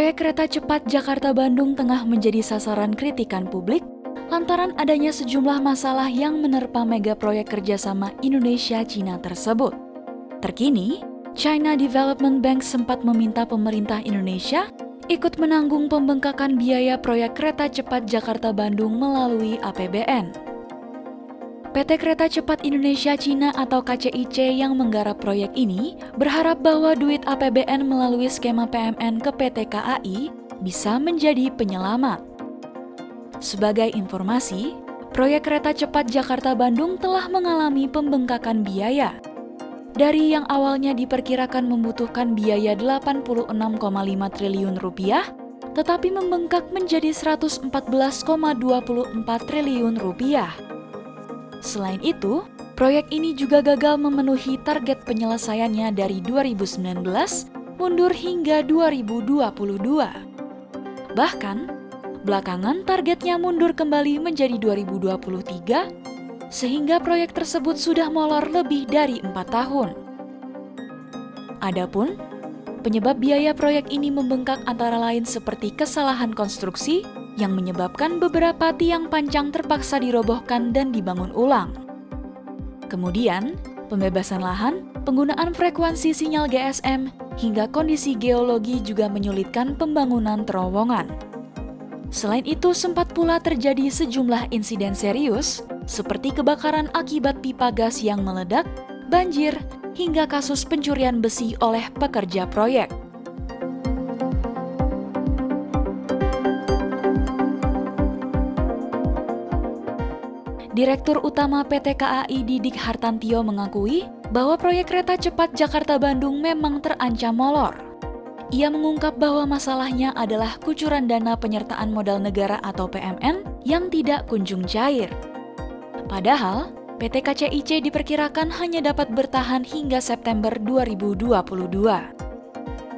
Proyek kereta cepat Jakarta-Bandung tengah menjadi sasaran kritikan publik lantaran adanya sejumlah masalah yang menerpa mega proyek kerjasama Indonesia-Cina tersebut. Terkini, China Development Bank sempat meminta pemerintah Indonesia ikut menanggung pembengkakan biaya proyek kereta cepat Jakarta-Bandung melalui APBN. PT Kereta Cepat Indonesia-Cina atau KCIC yang menggarap proyek ini berharap bahwa duit APBN melalui skema PMN ke PT KAI bisa menjadi penyelamat. Sebagai informasi, proyek kereta cepat Jakarta-Bandung telah mengalami pembengkakan biaya. Dari yang awalnya diperkirakan membutuhkan biaya 86,5 triliun rupiah, tetapi membengkak menjadi 114,24 triliun rupiah. Selain itu, proyek ini juga gagal memenuhi target penyelesaiannya dari 2019 mundur hingga 2022. Bahkan, belakangan targetnya mundur kembali menjadi 2023, sehingga proyek tersebut sudah molor lebih dari 4 tahun. Adapun, penyebab biaya proyek ini membengkak antara lain seperti kesalahan konstruksi yang menyebabkan beberapa tiang pancang terpaksa dirobohkan dan dibangun ulang. Kemudian, pembebasan lahan, penggunaan frekuensi sinyal GSM, hingga kondisi geologi juga menyulitkan pembangunan terowongan. Selain itu, sempat pula terjadi sejumlah insiden serius, seperti kebakaran akibat pipa gas yang meledak, banjir, hingga kasus pencurian besi oleh pekerja proyek. Direktur Utama PT KAI Didik Hartantio mengakui bahwa proyek kereta cepat Jakarta-Bandung memang terancam molor. Ia mengungkap bahwa masalahnya adalah kucuran dana penyertaan modal negara atau PMN yang tidak kunjung cair. Padahal, PT KCIC diperkirakan hanya dapat bertahan hingga September 2022.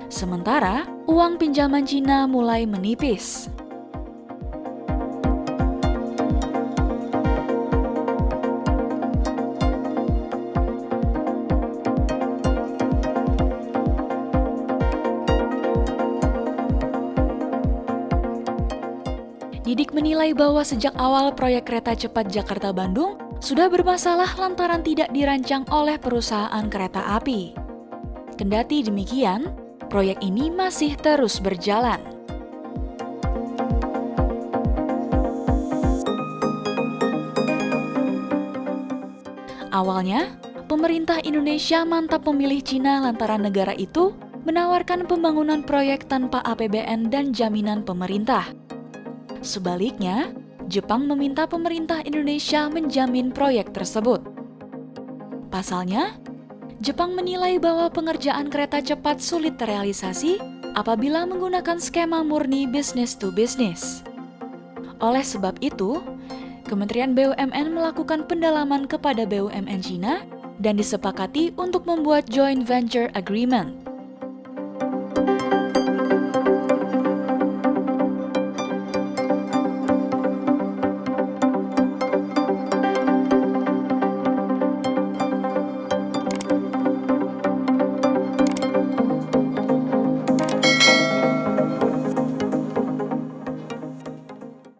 Sementara, uang pinjaman Cina mulai menipis. Didik menilai bahwa sejak awal proyek kereta cepat Jakarta-Bandung sudah bermasalah lantaran tidak dirancang oleh perusahaan kereta api. Kendati demikian, proyek ini masih terus berjalan. Awalnya, pemerintah Indonesia mantap memilih Cina lantaran negara itu menawarkan pembangunan proyek tanpa APBN dan jaminan pemerintah. Sebaliknya, Jepang meminta pemerintah Indonesia menjamin proyek tersebut. Pasalnya, Jepang menilai bahwa pengerjaan kereta cepat sulit terrealisasi apabila menggunakan skema murni business to business. Oleh sebab itu, Kementerian BUMN melakukan pendalaman kepada BUMN Cina dan disepakati untuk membuat joint venture agreement.